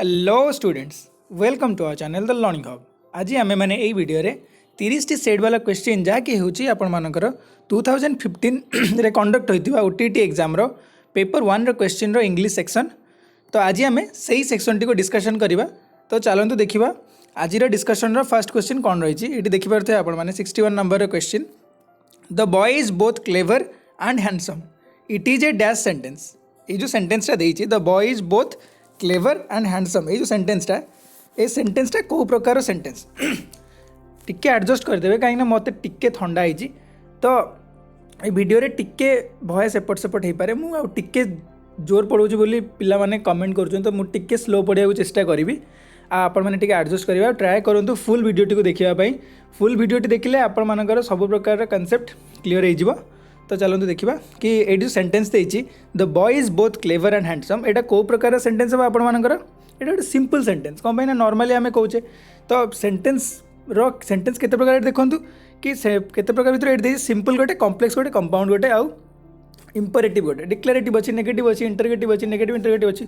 Hello students, welcome to our channel the Learning Hub. आज आम मैंने यही वीडियो रे 30 सेट वाला क्वेश्चन जहाँकि हूँ आपंकर 2015 रे कंडक्ट होता ओटीटी एग्जाम रो पेपर 1 रो क्वेश्चन रो इंग्लिश सेक्शन। तो आज आम से सेक्शन टी को डिस्कसन करवा। तो चलतु देखा आज डिस्कसन रो फर्स्ट क्वेश्चन कौन रही है। देखिपे आप 61 number question. The boy is both clever and handsome, it is a dash sentence. ये जो सेंटेंसटा देती the boy is both clever and handsome, ये जो सेंटेंसटा कौ प्रकार सेंटेंस टिके एडजस्ट करदे कहीं मत टिके थंडा होती। तो ये वीडियो रे टिके भॉइस एपट सेपट हो पारे। मुझे टिके जोर पढ़ाऊँ बोली पिला माने कमेंट कर, तो मुझे टिके स्लो पढ़ाई चेष्टा करी। आपण मैंने टिके एडजस्ट करवा ट्राए करूँ फुल वीडियो टी को देखापी। फुल वीडियो टी देखिले आपण मानकर सब प्रकार कॉन्सेप्ट क्लीयर हो। तो चलते देखा कि ये जो सेंटेंस देती the boy is both clever and handsome, यहाँ कौ प्रकार सेंटेंस हम आपंकर ये गोटे सिंपल सेंटेंस कौन ना नॉर्मली आम कहे। तो सेंटेंस केते प्रकार देखूँ कि केते प्रकार भर ये सिंपल गोटे, कॉम्प्लेक्स गोटे, कंपाउंड गोटे, आउ इंपरेटिव गोटे, डिक्लेरेटिव अच्छी, नेगेटिव अच्छी, इंटरगेटिव अच्छी, नेगेटिव इंटरगेटिव अच्छी।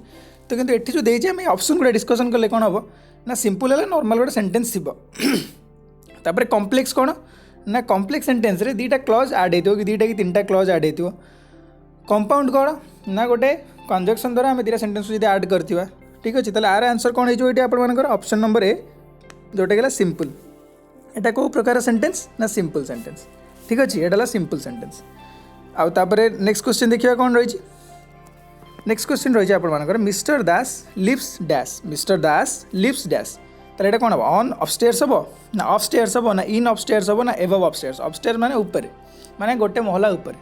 तो किंतु ये जो देती आम ऑप्शन गुड़ा डिस्कसन कले कौन हम ना सिंपल है नॉर्मल गोटे सेंटेंस थी। कॉम्प्लेक्स कौन ना कॉम्प्लेक्स सेंटेंस रे दीटा क्लॉज ऐड होती कि दीटा कि तीन क्लॉज ऐड होती। कंपाउंड कौन ना गोटे कंजक्शन द्वारा आम दीटा सेंटेंस जो ऐड करवा। ठीक अच्छे, तो आर आंसर कौन हो आपर ऑप्शन नंबर ए जोटा गला सिंपल। एटा कौ प्रकार सेंटेंस ना सिंपल सेंटेंस। ठीक अच्छे, यहाँ सिंपल सेंटेंस। आउे नेक्स्ट क्वेश्चन देखिए कौन रही। नेक्स्ट क्वेश्चन रही है मिस्टर दास लिव्स डैश, मिस्टर दास लिव्स डैश। तो ये कौन हम ऑन अपस्टेयर्स हम ना अपस्टेयर्स हम ना इन अपस्टेयर्स हम ना एबव अपस्टेयर्स। अपस्टेयर्स माने ऊपर माने गोटे महला ऊपर।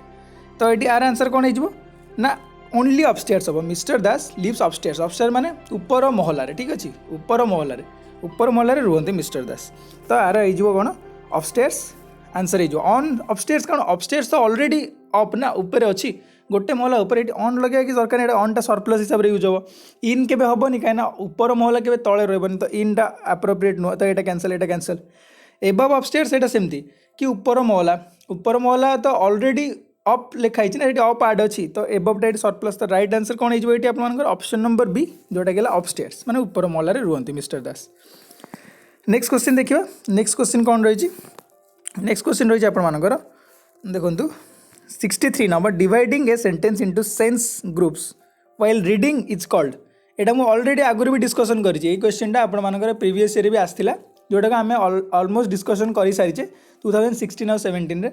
तो ये आर आंसर कौन हो ना ओनली अपस्टेयर्स हम। मिस्टर दास लिव्स अपस्टेयर्स, अपस्टेयर माने ऊपर महला। ठीक अच्छे, ऊपर महला रुहते मिस्टर दास। तो आर हो कौन अपस्टेयर्स आंसर हो ऑन अपस्टेयर्स। कौन अपस्टेयर्स तो ऑलरेडी अप ना ऊपर अच्छी गोटे महला ऊपर, ये ऑन लगे कि दरकार ये ऑनटा सरप्लस हिसाब से यूज हम। इन के हेनी कहीं ऊपर महला के तले रही, तो इनटा एप्रोप्रिएट नुह। तो यहाँ कैंसल, यहाँ कैंसल। एबव अपस्टेयर्स यहाँ सेमती कि ऊपर महला तो ऑलरेडी अप लिखाई ना, ये अप आड अच्छी। तो एबवटा ये सरप्लस। तो राइट आंसर कौन हो आपर ऑप्शन नंबर बी जोटा गला अपस्टेयर्स माने ऊपर महला रुहते मिस्टर दास। नेक्स्ट क्वेश्चन देखिए। नेक्स्ट क्वेश्चन कौन रही। नेक्स्ट क्वेश्चन रही आपर देखु 63 number dividing a sentence into sense groups while reading is called. एटा मु ऑलरेडी आगुरी भी डिस्कसन करी क्वेश्चनटा आपण प्रीवियस ईयर भी आसला, जोटा आम ऑलमोस्ट डिस्कसन कर सारी 2016 और 17 रे।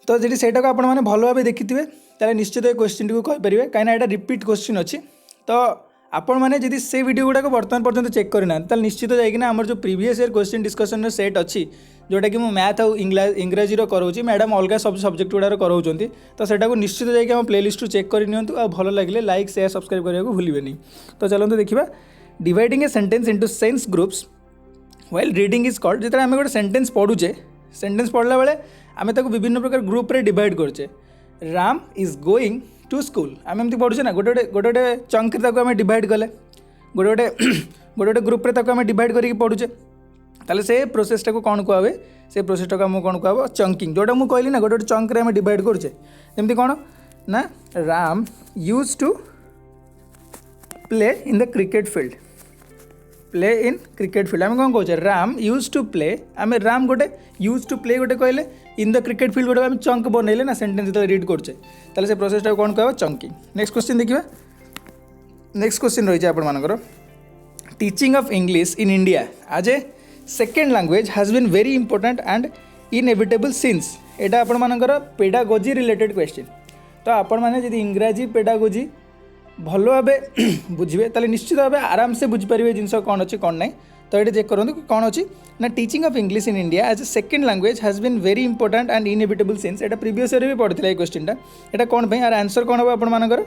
तो जी से आप भल भाव देखी थे निश्चित ये क्वेश्चन टी को कहींपर कहीं यहाँ रिपीट क्वेश्चन अच्छी। तो आपण मैंने जब से वीडियो गुड़ाक बर्तमान पर्यंत चेक करना निश्चित जाइए आम जो previous year question discussion set अच्छी जोटा कि मैथ और इंग्राजी कराऊँ, मैडम अलग सब सब्जेक्ट गुड़ा कराऊँ। तो सेटा को निश्चित जाइए आम प्लेलिस्ट चेक कर नियंतु आ भल लगे लाइक शेयर सब्सक्राइब करने को भूलिए। तो चलते देखा dividing a sentence into sense groups while reading is called. जिते आम गोटे सेंटेंस पढ़ुचे, सेंटेंस पढ़ला बेले आम ताको विभिन्न प्रकार ग्रुप रे डिवाइड करचे। Ram is going to school आम एमती पढ़ुचे ना, गोटे गोटे चंक आम डिवाइड कले, गोटे गोटे ग्रुप रे आम डिवाइड करके पढ़ुचे। ताले से प्रोसेसटा को कौन कहुए, से प्रोसेसटा को आमको कौन कह चंकिंग, जोटा मुझे कहली ना गोटे गोटे चंक रे आम डिवाइड करुचे। जमती कौन ना Ram use to play in the cricket field, play in cricket field आम कौन कहे राम यूज टू प्ले। आम राम गोटे यूज टू प्ले गोटे कहले, इन द क्रिकेट फील्ड गोटे आम चंक बनइले ना सेंटेंस जो रीड करचे, ताले से प्रोसेसटा को कौन कह चंकिंग। नेक्स्ट क्वेश्चन देखिए। नेक्स्ट क्वेश्चन रही है आपंकर teaching of English in India as a second language has been very important and inevitable since. यहाँ आपर पेडागोजी रिलेटेड क्वेश्चन। तो आपण मैंने जब इंग्राजी पेडागोजी भल भाव बुझे ताले निश्चित भाव आराम से बुझीपारे जिनस कौन अच्छी कौन ना। तो ये चेक करूँ कौन अच्छी ना teaching of English in India as a second language has been very important and inevitable since. यहाँ प्रीवियस ईयर भी पढ़ी है क्वेश्चनटा। यहाँ कौन पर यार आंसर कौन हम आपर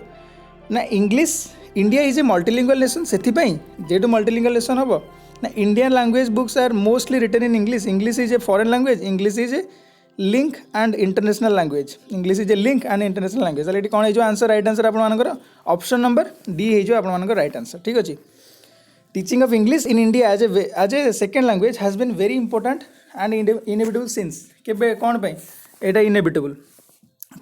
ना English India is a multilingual nation से जेटू मल्टीलिंगुअल नेशन हम ना Indian language books are mostly written in English. English is a foreign language, English is a link and international language, English is a link and international language. ये कौन हो answer right answer आपर option number D हो आपर right answer. ठीक अच्छे, teaching of English in India as a second language has been very important and inevitable since. के कौन पर यहाँ इनएविटेबल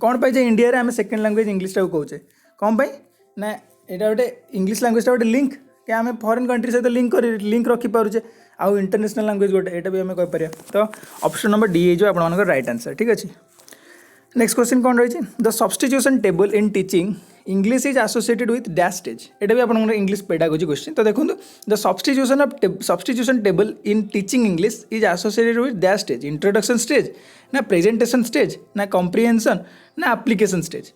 कौन पर इंडिया रे आम सेकेंड लैंग्वेज इंग्लिश टाक कहे कौन पर ना यहाँ गोटे इंग्लिश लैंग्वेज गोटे लिंक कि आम फॉरेन कंट्री सहित लिंक रखिपारे आउ इंटरनेशनल लैंग्वेज गोटे यहाँ भी आम कहीपर। तो ऑप्शन नंबर डी हो आप राइट आंसर। ठीक अच्छे। नेक्स्ट क्वेश्चन कौन रही the substitution table in teaching English is associated with dash stage. यहाँ भी आप इंग्लिश पेडागोजी क्वेश्चन। तो देखो the substitution table in teaching English is associated with dash stage. Introduction stage ना प्रेजेंटेशन स्टेज ना कम्प्रिहेंशन ना एप्लिकेशन स्टेज।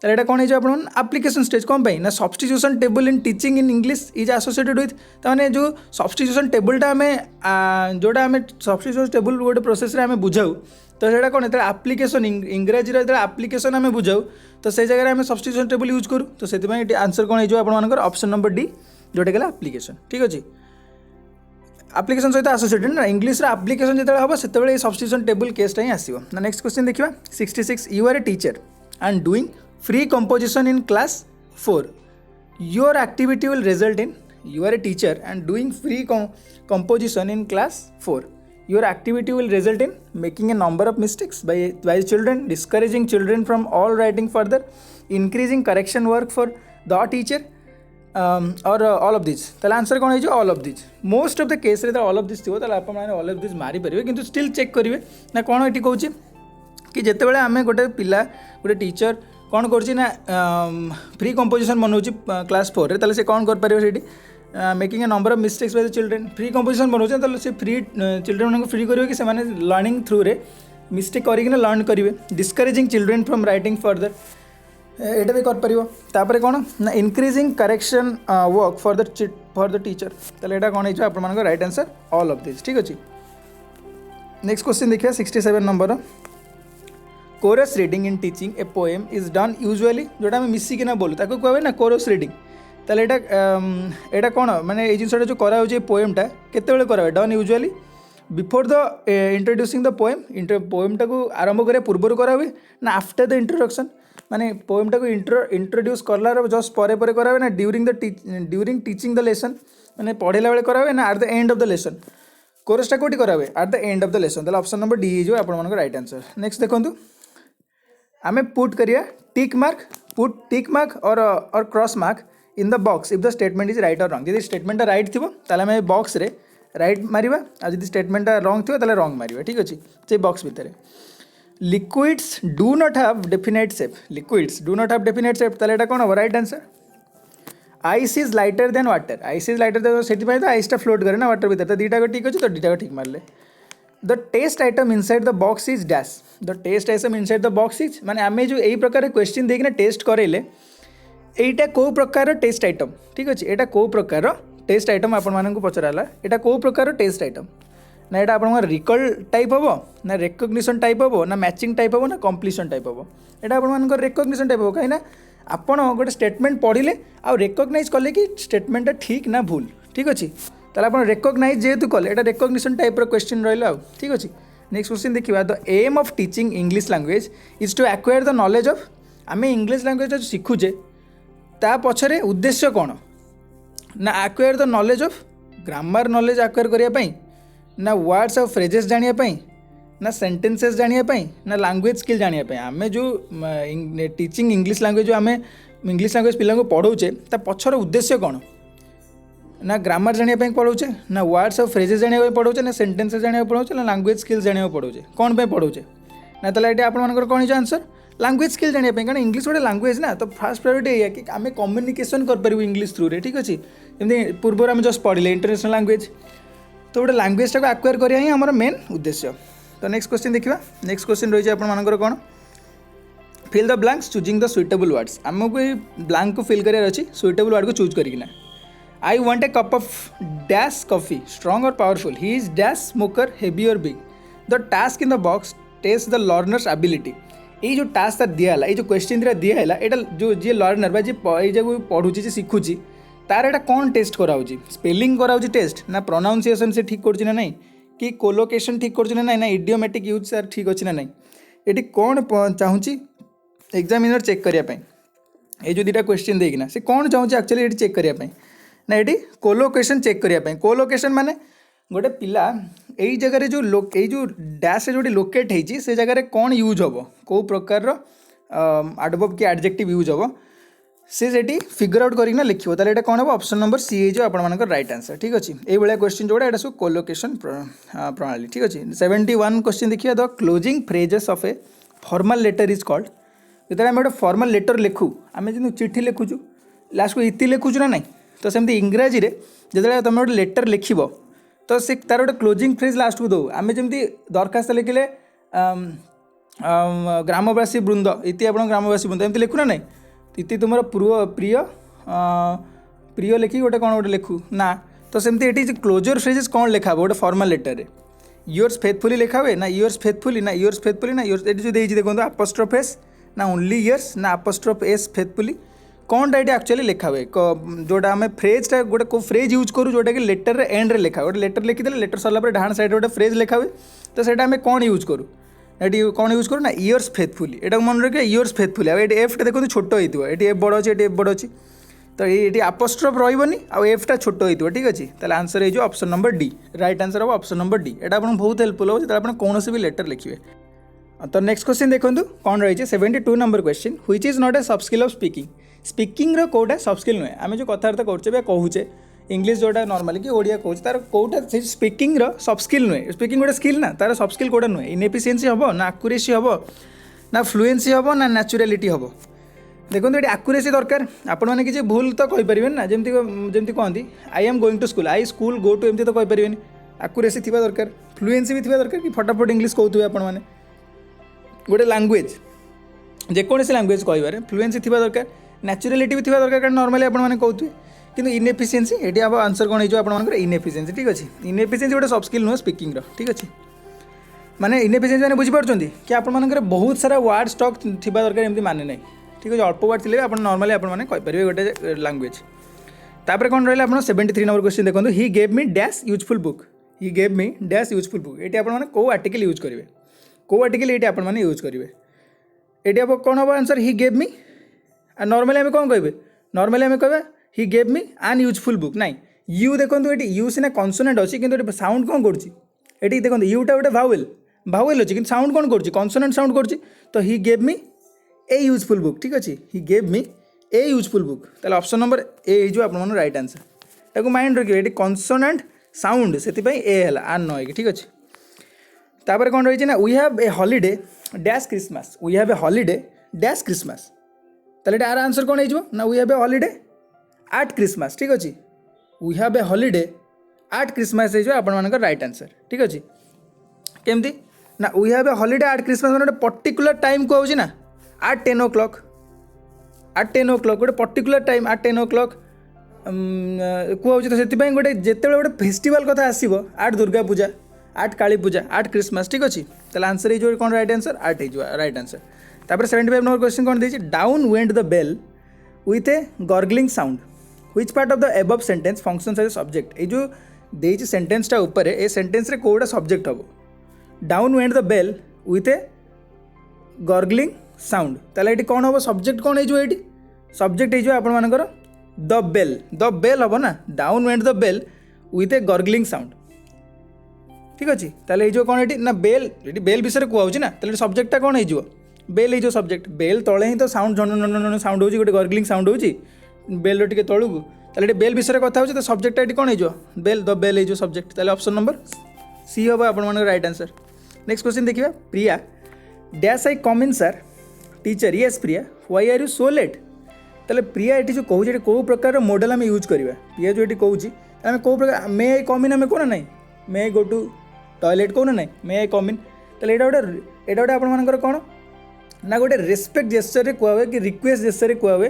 ताले एटा कौन हो एप्लिकेशन स्टेज कौन पाई ना substitution table in teaching in English is associated with ताने जो सब्स्टिट्यूशन टेबलटा आम जोटा आम सब्स्टिट्यूशन टेबल गोटे प्रोसेस आम बुझाऊ तो सेटा कौन जो एप्लिकेशन इंग्राजी जो एप्लिकेशन आम बुझाऊ तो से जगह आम सब्स्टिट्यूशन टेबल यूज करूँ। तो से आंसर कौन हो ऑप्शन नंबर डी जोटा गला एप्लिकेशन। ठीक अच्छे। एप्लिकेशन सहित एसोसिएटेड ना इंग्लिश एप्लिकेशन जो हम से सब्स्टिट्यूशन टेबल केसटा ही आसो। नेक्स्ट क्वेश्चन देखा 66 you are a teacher and doing free composition in class 4 your activity will result in you are a teacher and doing free composition in class 4 your activity will result in making a number of mistakes by the children, discouraging children from all writing further, increasing correction work for the teacher or all of these। ताले answer कौन है all of these. Most of the case रे all of this थी ताले आप all of this मारी पारे किंतु स्टिल चेक करेंगे ना कौन ये कहूँ कि जिते आम गोटे पिला गोटे टीचर कौन कर फ्री कंपोजिशन बनाऊँ क्लास 4 रे से कौन कर making a number of mistakes by the children. Free composition बनाऊँ से फ्री चिल्ड्रेन को फ्री करेंगे कि से लर्निंग थ्रू रे मिस्टेक करके लर्न करेंगे। Discouraging children from writing further यहाँ भी कर कौन ना increasing correction work for the teacher. ताले यहाँ कौन हो आप right answer all of this. ठीक अच्छे। नेक्स्ट क्वेश्चन देखिए 67 number chorus reading in teaching a poem is done usually जोटा आम मिसिकिना बोलू ताको कहवे ना कोरस रीडिंग। ताले एटा कौन माने ये जिनसा जो करा होचे पोएमटा केतेबेले करा done usually before the introducing the poem पोएमटा को आरंभ करे पूर्व करा हुए ना आफ्टर द इंट्रोडक्शन माने पोएमटा को इंट्रोड्यूस करलार जस्ट परे करा हुए ना ड्यूरिंग टीचिंग द लेसन माने पढ़ेला बेले करा हुए ना at the end of the lesson. कोरसटा कोटी करा हुए at the end of the lesson. ताले ऑप्शन नंबर डी हो आप राइट आंसर। नेक्स्ट देखो आमे पुट करिया tick mark or cross mark in the box if the statement is right or wrong. यदि स्टेटमेंटा राइट थी ताले आमे बॉक्स रे राइट मारिबा आ यदि स्टेटमेंटा रॉन्ग थी ताले रॉन्ग मारिबा। ठीक अच्छे। से बॉक्स भितर liquids do not have definite shape ताले एटा कौन हम right answer. Ice is lighter than water से तो आइसटा फ्लोट करे ना वाटर भितर तो दुटा ठीक अच्छे तो दुटा ठीक मारे। The test item inside the box is dash the test item inside the box is माने आम जो यही प्रकार क्वेश्चन देखना टेस्ट करेले एटा कौ प्रकार टेस्ट आइटम। ठीक अच्छे। एटा कौ प्रकार टेस्ट आइटम आपण पचराला एटा कौ प्रकार टेस्ट आइटम ना एटा आपण रिकॉल टाइप हम ना रेकग्निशन टाइप हम ना मैचिंग टाइप हम ना कम्प्लीशन टाइप हम एटा आपण रेकग्निशन टाइप हम कहीं आपण गोटे स्टेटमेंट पढ़ले आ रेकग्नाइज कले कि स्टेटमेंटा ठीक ना भूल। ठीक अच्छे। ताले आप रेकग्नाइज जेहेतु कले एटा रेकग्निशन टाइप क्वेश्चन रहा। ठीक अच्छे। नेक्स्ट क्वेश्चन देखिए the aim of teaching English language is to acquire the knowledge of आम इंग्लिश लैंग्वेज शिखुचे ता पछरे उद्देश्य कौन ना acquire the knowledge of grammar knowledge acquire करने ना वर्ड्स ऑफ फ्रेजेस जानापी ना सेंटेंसेस जानापी ना लैंग्वेज स्किल जानापी आम जो टीचिंग इंग्लिश लैंग्वेज जो आम इंग्लिश लैंग्वेज पिला पढ़ाऊे ता पछर उद्देश्य कौन ना ग्रामर जानापी पढ़ाऊे ना वर्ड्स ऑफ फ्रेजेस जाना पढ़ाऊे ना सेंटेंसेस जाना पढ़ाऊे ना लैंग्वेज स्किल्स जाना पढ़ाऊे कौन पे पढ़ाऊे ना ताले ये आपंकर कौन हो आंसर लैंग्वेज स्किल जानापी कारण इंग्लिश गोटे लैंग्वेज ना तो फास्ट प्रायोरिटी है कि आम कम्युनिकेशन करूँ इंग्लिश थ्रू रे। ठीक अच्छे। जमी पूर्व आम जस्ट पढ़ले इंटरनेशनल लैंग्वेज तो गोटे लैंग्वेज टाक एक्वायर करा ही आम मेन उद्देश्य। तो नेक्स्ट क्वेश्चन देखा। नेक्स्ट क्वेश्चन रही है आपंकर कौन fill the blanks choosing the suitable words आमको ये ब्लैंक को फिल करार अच्छी सुइटेबल वर्ड को चूज करना। I want a cup of dash coffee strong or powerful he is dash smoker heavy or big the task in the box test the learners ability. ये जो task दिहला ये जो question दिहला यहाँ जो जी लर्नर जी पढ़ुची शिखुची तार एटा कौन टेस्ट कराऊँ स्पेलिंग कराऊँ टेस्ट ना प्रोनाउंसिएशन से ठीक कर ना कि कोलोकेशन ठीक कर ना इडियोमेटिक यूज सर ठीक अच्छे ना ये कौन चाहूँगी एग्जामिनर चेक करने ये जो दुटा क्वेश्चन देना से कौन चाहूँगी एक्चुअली ये चेक करने ना ये कोलोकेशन चेक करने कोलोकेशन माने गोटे पिला यही जगह जो डैश जो लोकेट होती से जगह कौन यूज हम कौ प्रकार एडवर्ब कि एडजेक्टिव यूज हम सी सेठी फिगर आउट करना लिखो ताले एटा कौन हम ऑप्शन नंबर सी जो आप राइट आंसर ठीक अच्छे ये भाया क्वेश्चन जोड़ा यहाँ सब कोलोकेशन प्रणाली ठीक अच्छे 71 क्वेश्चन देखिए the closing phrases of a formal letter is called जो आम गोटे फॉर्मल लेटर लिखू आम जो चिठी लिखुचु लास्ट को इति लिखुचु ना नहीं तो सेमती इंग्राजी रे जो तुम गोटे लेटर लिख तो से तार गोटे क्लोजिंग फ्रेज लास्ट को दो आम जमी दरखास्त लिखिले ग्रामवासी वृंद इति आप ग्रामवासी वृंद एमती लिखु ना नहीं इति तुम प्रिय प्रिय लिखी गोटे कौन गोटे लिखु ना तो सेमती ये क्लोजर फ्रेजेस कौन लिखा गोटे फॉर्मल लेटर रे योर्स फेथफुली लिखा हुए ना योर्स फेथफुली ना योर्स फेथफुली ना योर्स ये जो देखो अपोस्ट्रोफ एस ना ओनली इयर्स ना अपोस्ट्रोफ एस फेथफुली कौन ये एक्चुअली लिखा हुए जोटा आम फ्रेजटा गोटे को फ्रेज यूज करूँ जोटा कि लेटर एंड रे लिखा गोटे लेटर लिखिदे लेटर सरला डाण साइड गोटे फ्रेज लिखा हुए तो सेटा आम कौन यूज करूँ ये कौन यूज करूँ ना इयर्स फेथफुली यहाँ मन रखिए इयर्स फेथफुली ये एफ देखो छोट होती है एफ बड़ अच्छे एफ बड़ अच्छी तो ये अपोस्ट्रोफ रही आउ एफटा छोट होती ठीक अच्छे ताहले आंसर हो option number D right answer हम ऑप्शन नंबर डी यहाँ आपको बहुत हेल्पफुल हो जो आप कौन भी लेटर लिखिए तो नेक्स्ट क्वेश्चन देखो कौन रही है 72 number question which is not a सब स्किल ऑफ स्पीकिंग स्पीकिंग कौटा सब स्किल नुहे आम जो कथबार्ता करुचे कहूचे इंग्लीश जोटा नॉर्मली कि ओडिया कहूँ तार कौटा स्पीकिंग सब स्किल नुहे स्पीकिंग गोटे स्किल ना तार सब स्किल कौटा नुहे इनएफिशिएंसी हम ना आक्यूरेसी हम ना फ्लुएंसी हम ना न्याचुरालिटी हम देखो ये आक्यूरेसी दरकार आपण मैंने किसी भूल तो कहींपर ना जमी कहती I am going to school I school go to एमती तो कहींपर आक्यूरेसी थी दरकार फ्लुएंसी भी थी दरकार कि फटाफट इंग्लीश कहते आपण मैंने गोटे लैंग्वेज जेकोसी लैंग्वेज कह फ्लुएंसी थी दरकार न्याचुरालिटी भी थी दरकार कारण नॉर्मली आपण मैंने कहते कि इनएफिशिएंसी ये आप आंसर कौन हो इनएफिशिएंसी ठीक अच्छे इनएफिशिएंसी गोटे सब स्किल नुह स्पीकिंग ठीक अच्छे माने इनएफिशिएंसी मैंने बुझीपार कि आप बहुत सारा वर्ड स्टॉक थी दरकार एमती माने नहीं ठीक अच्छे अल्प वर्ड थे आप नॉर्मली आपने कहींपर गोटे लैंग्वेज तापर कौन रहा आप 73 नंबर क्वेश्चन देखो he gave me dash useful book he gave me dash useful book ये आपने कौ आर्टिकल यूज करेंगे कौ आर्टिकल ये आपने यूज करेंगे ये आप कौन हम answer he gave me normally आम कौन कहे नॉर्मली आम कह ही गेव मी आन यूजफुल बुक नाई यू देखो ये यू सीना कन्सोनेंट अच्छी कि साउंड कौन कर देखो यूटा गोटे भावेल भावेल अच्छी कि साउंड कौन कर कन्सोनेंट साउंड कर तो he gave me A useful book ठीक अच्छे he gave me A useful book ताहले ऑप्शन नंबर ए जो आप राइट आंसर ताको माइंड रखिए ये कन्सोनेंट साउंड से ए है आन न ठीक अच्छे तापर कौन रही ना we have a holiday dash Christmas we have a holiday dash Christmas ताहले यार आंसर कौन हो ना we have a holiday at Christmas ठीक अच्छे we have a holiday at Christmas हो आप राइट आंसर ठीक अच्छे केमती ना we have a holiday at Christmas मैंने पर्टिकुलर टाइम कहूँ ना एट 10 o'clock एट 10 o'clock गोटे पर्टिकुलर टाइम एट 10 o'clock कहूँ तो से गोटे जिते गोटे फेस्टिवल कथा आसो at Durga Puja at Kali Puja at Christmas ठीक अच्छे ताहले आंसर हो कौन राइट आंसर एट हो राइट आंसर तापर 75 नंबर क्वेश्चन कौन देती down went the bell with a gargling sound which part of the above sentence functions as a subject ये जो देती सेंटेंसटा उपर ए सेंटेंस रे कोड़ा सब्जेक्ट हम down went the bell with a gargling sound ताहले ये कौन हम सब्जेक्ट कौन हो सब्जेक्ट हो आपर द बेल हम ना down went the bell with a gargling sound ठीक अच्छे ताहले ये कौन ये ना बेल ये बेल विषय कहूँ ना ताहले सब्जेक्टा कौन हो बेल हो सब्जेक्ट बेल तले ही तो साउंड झन साउंड हो गोटे गॉर्गलिंग साउंड हो बेल टे तलू ताहले बेल विषय कथा हो तो सब्जेक्टा ये कौन हो बेल द बेल हो सब्जेक्ट ताहले ऑप्शन नंबर सी हम आप राइट आंसर नेक्स्ट क्वेश्चन देखिए Priya dash I come in sir teacher yes Priya why are you so late ताहले प्रिया ये जो कहूँ कौ प्रकार मॉडल आम यूज करवा प्रिया जो ये कहूँ आम कौ प्रकार मे आई कम इन आम कौन ना मे आई गो टू टॉयलेट कौन ना मे आई कम इन ताहले ये गोटे आपर कौन ना गोटे रेस्पेक्ट जेस्चर रे कहूए कि रिक्वेस्ट जेस्चर रे कहूए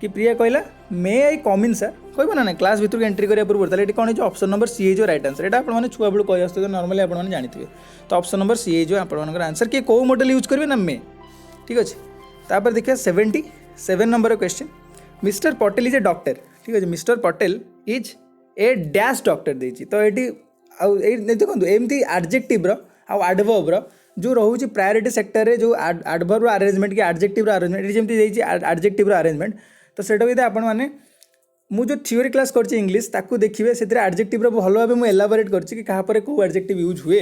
कि प्रिया कहला मे आई कम इन सर कह ना क्लास भर एंट्री करा पूर्व ताहले कौन हो ऑप्शन नंबर सी जो राइट आंसर यहाँ आपने छुआ बेलू कही आसते नॉर्मली आपने जानते तो ऑप्शन नंबर सी जो आप आंसर किए कौ मॉडल यूज करेंगे ना मे ठीक अच्छे तापर देखिए 77 number question mister Patel is A doctor ठीक अच्छे mister Patel is A dash doctor देती तो ये देखो एमती एडजेक्टिव आडवर्ब जो रोच प्रायोरिटी सेक्टर रे जो आडवर्ब अरेंजमेंट कि एडजेक्टिव अरेंजमेंट ये जमी एडजेक्टिव अरेंजमेंट तो सेटा भी आपण मैंने मुझे थ्योरी क्लास कर इंग्लीश ताकू देखिए से एडजेक्टिव भल भाव मुझे एलाबोरेट कर कहाँ कौ एडजेक्टिव यूज हुए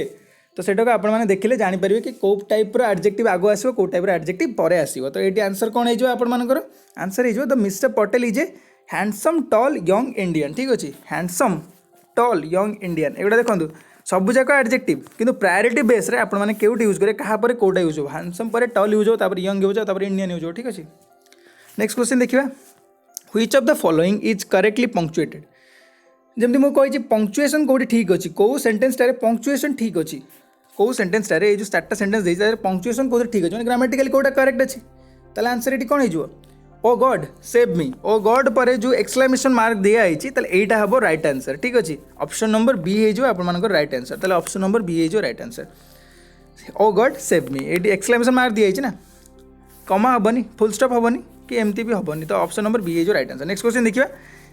तो सेटा आपण मैंने देखिले जानीपारे कि कौ टाइप एडजेक्टिव आगो आसो कौ टाइप एडजेक्टिव पर आसो। तो ये आंसर कौन हो आपर आंसर हो the mister Patel is a handsome tall young Indian. ठीक अच्छे हैंडसम टॉल यंग इंडियन एगुड़ा देखो सब जाक एडजेक्टिव किंतु प्रायोरिटी बेस रे आपण मैंने केउट यूज करे कहा पर कोटा यूज हो हैंडसम पर टॉल यूज हो तापर यंग यूज हो तापर इंडियन यूज हो। ठीक अच्छे नेक्स्ट क्वेश्चन देखिए which of the following is correctly punctuated. जमती मुझे कही पंक्चुएसन कौटी ठीक अच्छी कौ सेन्टेन्स टारे पंक्चुएसन ठीक अच्छी कौ सेन्टेन्स टारे ये जो 4टा सेन्टेन्स देती पंक्चुएसन कौन ठीक अच्छे ग्रामेटिकली कौटा करेक्ट अच्छी ताले आंसर ये कौन हो ओ गॉड सेव मी ओ गॉड पर जो एक्सक्लेमेशन मार्क दिखाई यहाँ हम राइट आंसर। ठीक अच्छे ऑप्शन नंबर बी हो आप राइट आंसर ताले ऑप्शन नंबर बी हो राइट आंसर ओ गॉड सेव मी ये एक्सक्लेमेशन मार्क दिखाई ना कमा हेनी फुल स्टॉप हेनी कि एमती भी हेनी तो ऑप्शन नंबर बी हो राइट आंसर। नेक्स्ट क्वेश्चन देखिए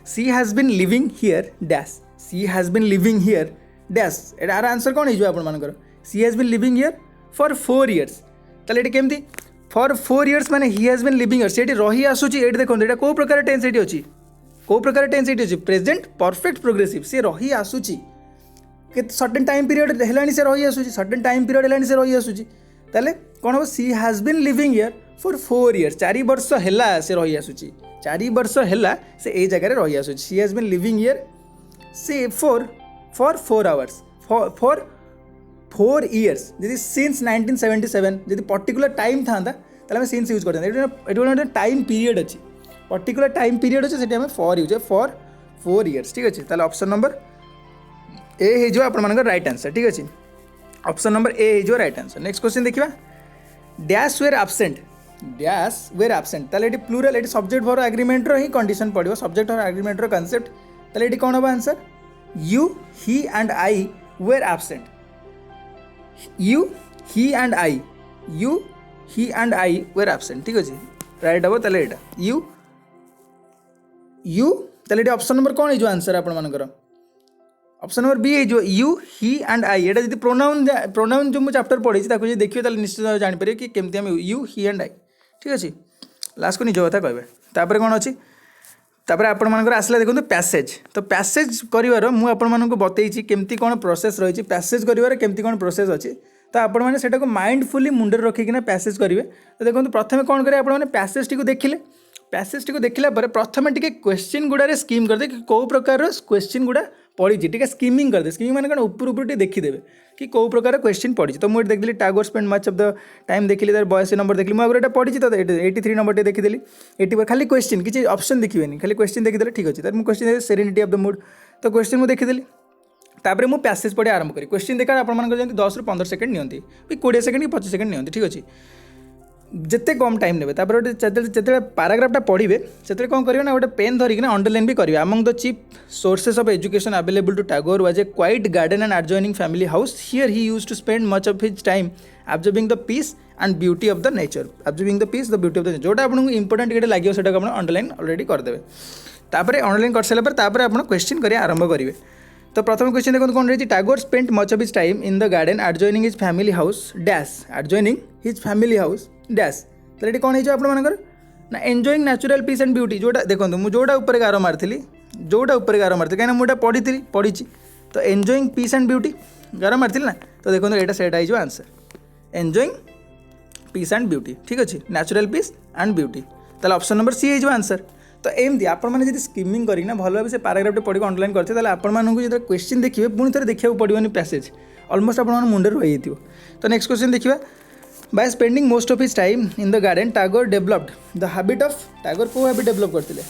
she has been living here dash she has been living here dash यार आंसर कौन हो आपर she has been living here for 4 years ताले ये केमती फॉर 4 years माने he has been living here से रही आसूची ये देखो ये कौ प्रकार टेंस ये अच्छी कौ प्रकार टेंस ये अच्छी प्रेजेंट परफेक्ट प्रोग्रेसिव से रही आसूची सर्टेन टाइम पीरियड है से रही आसूची सर्टेन टाइम पीरियड है से रही आसूची ताले कौन हम she has been living here for 4 years 4 वर्ष है से रही आसूची 4 वर्ष है से ए जगह रही आसूची सी हैज बीन लिविंग हियर से फॉर 4 hours फॉर 4 years जदि सिंस 1977 जदि पर्टिकुलर टाइम था ताले सिंस यूज करते टाइम पीरियड अच्छी पर्टिकुलर टाइम पीरियड अच्छे से फॉर यूज फॉर 4 years। ठीक अच्छे ताले ऑप्शन नंबर ए हो आप राइट आंसर। ठीक अच्छे ऑप्शन नंबर ए हो राइट आंसर। नेक्स्ट क्वेश्चन देखिए डैश वेर एब्सेंट ताले प्लूरल ये सब्जेक्ट भर एग्रीमेंट ही कंडीशन पड़ो सब्जेक्ट और एग्रीमेंट कंसेप्ट ताले ये कौन हम answer you he and I were absent you he and I were absent. ठीक अच्छे राइट हम ताले यू ताले ऑप्शन नंबर कौन हो आंसर आपर ऑप्शन नंबर बी हो यू ही एंड आई ये जी प्रोनाउन जो मुझे चैप्टर पढ़ी ताको देखिए निश्चित भाव जानीपर कि केमती आम यू ही एंड आई। ठीक अच्छे लास्ट को निज कथा कहे कौन अच्छी आपण आसला देखो पैसेज तो पैसेज कर मुझे बतई केमती कौन प्रोसेस रही पैसेज कर केमती कौन प्रोसेस अच्छी तो आपण मैंने सेटा माइंडफुली मुंडे रखिकिना पैसेज करेंगे। तो देखो प्रथम कौन करेंगे आपने पैसेज टी देखिले पैसेज टी देखला प्रथम टी क्वेश्चन गुड़े स्कीम करदे कि कौ प्रकार क्वेश्चन गुड़ा पड़ी टी स्कीमिंग करदे स्कीमिंग मैंने कौन ऊपर टी देखीदेवे कि कौ प्रकार क्वेश्चन पड़ी। तो मुझे देखी Tagore spend much of the time देखिली तार 82 नंबर देखिली मुझे पढ़ी तो 83 नंबर टे देखीदेली 80 खाली क्वेश्चन किसी ऑप्शन देखिए खाली क्वेश्चन देखीदे ठीक अच्छे तो मुझे question serenity of the mood तो क्वेश्चन मुझे देखीदेली तापर मुझे पैसेज पढ़े आरंभ करी क्वेश्चन देखा आपंकर 10 ରୁ 15 सेकेंड नियंती 20 सेकेंड कि 25 सेकेंड नियंती। ठीक अच्छे जिते कम टाइम ने जो पाराग्राफटा पढ़े से कौन करेंगे ना गोटे पेन धरिकी अंडरलाइन भी करेंगे among the chief sources of education available to Tagore was a quiet garden and adjoining family house here he used to spend much of his time observing the peace and beauty of the nature observing the peace the beauty of the nature जोटा आपको important टिके लगे से underline already करदे तापर underline कर सारा पर आप क्वेश्चन करें आरंभ करेंगे। तो प्रथम क्वेश्चन देखो कौन रही Tagore spent much of his time in the garden adjoining his family house dash adjoining his family house dash तो कौन हो आपंकर ना enjoying natural peace and beauty जोटा देखो मुझे जोटा ऊपर गार मारी जोटा ऊपर गार मारी कहीं मुझे पढ़ी तो एंजॉइंग पीस एंड ब्यूटी गार मारी ना तो देखो यहाँ सेट हो answer enjoying peace and beauty. ठीक अच्छे नेचुरल पीस एंड ब्यूटी ताले ऑप्शन नंबर सी हो आंसर। तो एमती आपने स्कीमिंग करना भल भाव से पाराग्राफ पढ़ी अंडरलाइन करते आपको जो क्वेश्चन देखिए पुणी थे देखा पड़ोनी पैसेज अलमोस्ट आप मुंडे रही थी। तो नेक्स्ट क्वेश्चन देखिए by spending most of his time in the garden Tagore developed the habit of Tagore को हैबिट डेवलप करते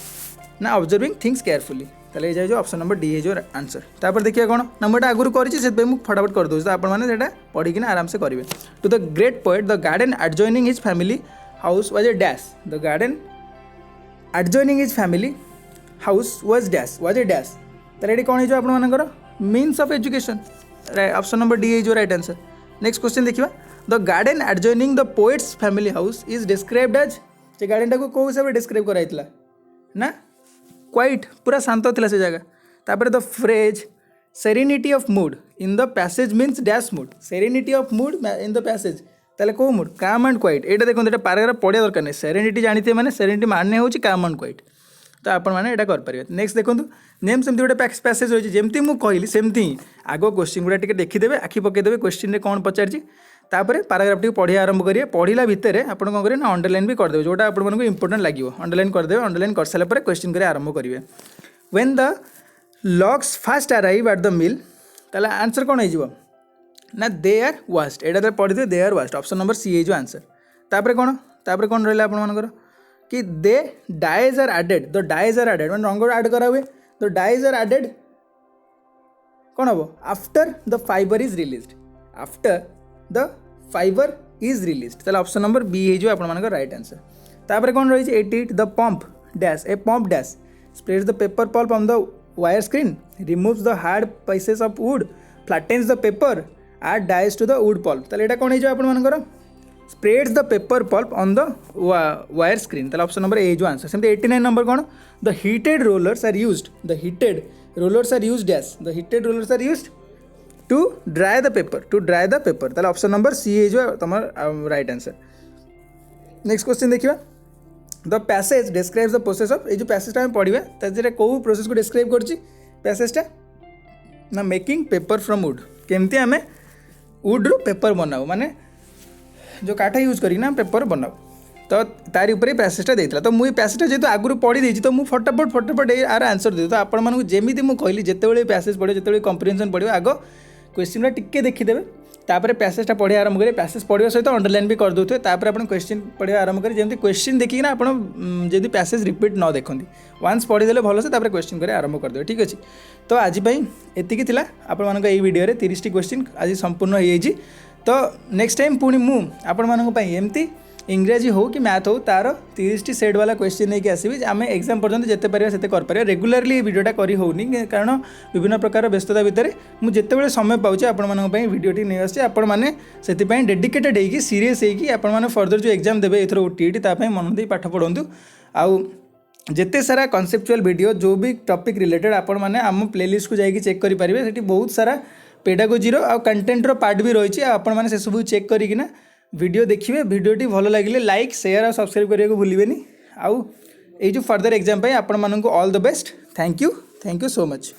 ना ऑब्जर्विंग थिंग्स केयरफुली ताले ये जाए ऑप्शन नंबर डी हो आंसर। तापर देखिए कौन नंबरटा आगुरी कर फटाफट कर दूसरी तो आपने पढ़ी आराम से करेंगे। To the great poet the garden adjoining his family house was a dash the garden adjoining his family house was dash was a dash ताले कौन हो आपंकर means of education option number D हो राइट आंसर। नेक्स्ट क्वेश्चन देखिए the garden adjoining the poet's family house is described as से garden को कौ हिसाब से डिस्क्राइब कराइला ना क्वाइट पूरा शांत था से जगह। तापर the phrase serenity of mood in the passage means dash mood serenity of mood in the passage ताले को मूड काम एंड क्वाइट ये देखो ये पैराग्राफ पढ़िया दरकार नहीं सेरेनिटी जानते मैंने सेरेनिटी माने हो काम एंड क्वाइट तो आपने करेंगे। नेक्स्ट देखो नेम सेमती गोटे पैसेज रही जमी मुझे कहली सेमती आग क्वेश्चन गुड़ा देखीदे आखि पकईदे क्वेश्चन कौन पचार तापर पाराग्राफ टी पढ़िया आरंभ करेंगे पढ़ला भितर आप करेंगे ना अंडरलाइन भी करदे जोटा आपको इंपोर्टेंट लगे अंडरलाइन करदे अंडरलाइन कर सारा क्वेश्चन कर आरंभ करेंगे। When the logs fast arrive at the mill ताला आंसर कौन हो ना दे आर वास्ट एटा पढ़ी they are vast option number C हो आंसर। तापर कौन रहा आपंकर कि the dyes are added the dyes are added मैंने रंग आड करा हुए द डाइज आर एडेड कौन हम after the fibre is released after the fibre is released ताला ऑप्शन नंबर बी हो आप राइट आंसर। तापर कौन रही 88 the pump dash a pump dash spreads the paper pulp on the wire screen removes the hard pieces of wood flattens the paper add dyes to the wood pulp ताले एटा कौन हो आपंकर spreads the paper pulp on the wire screen ताले option number A जो answer. सेमती 89 number कौन the heated rollers are used the heated rollers are used dash the heated rollers are used to dry the paper ताले option number C जो तुम right answer. Next question देखिए the passage describes the process of ये जो पैसेजटा पढ़ा ताजे कौ process को डिस्क्राइब करछि पैसेजटा ना मेकिंग पेपर फ्रॉम वुड केमती आमे वुड रू पेपर बनाओ माने जो काठ यूज करना पेपर बनाओ तो तारी ऊपर पैसेजटा देता तो मुझे पैसेजटा जेहतु आगुरी पढ़ी देती तो मुझे फटाफट यार आंसर दे तो आपको जमी मुझे कहली जिते पैसेज पढ़े जिते कंप्रिहेंशन पढ़ो आग क्वेश्चन टिके देखीदे तापर पैसेजटा पढ़िया आरंभ करेंगे पैसेज पढ़ा सहित अंडरलाइन भी कर देते तापर आप क्वेश्चन पढ़िया आरंभ करेंगे जमी क्वेश्चन देखिए आप पैसेज रिपीट न देखते वन्स पढ़ीदे भलसे तापर क्वेश्चन कर आरंभ करदे ठीक अच्छे। तो आज एतिकी थिला आपण ये वीडियो 30 क्वेश्चन आज संपूर्ण हो तो नेक्स्ट टाइम पुणी मुझे इंग्राजी हो कि मैथ हो तार 30 सेट वाला क्वेश्चन नहीं आसवि आम एग्जाम पर्यटन जिते पारे से कर रेगुलारली वीडियोटा करी होनी कारण विभिन्न प्रकार व्यस्तता भितर मुझे जिते समय पाऊँ आपण वीडियोटी नहीं आसे आपण मैंने से डेडिकेटेड होगी सीरीयस होगी आपण फर्दर जो एग्जाम देवे एथर ओटीईटी मन दे पाठ पढ़ु आउ जिते सारा कनसेप्चुअल वीडियो जो भी टॉपिक रिलेटेड आपण मैंने आम प्लेलिस्ट को जाकि चेक करेंगे से बहुत सारा पेडागोजीर आ कंटेंटर पार्ट भी रही है आपण मैंने से सब चेक करना वीडियो देखिए वीडियोटी भल लगे लाइक शेयर और सब्सक्राइब करने को भूलें आउ ये जो फर्दर एग्जाम आपण मानक all the best thank you so much.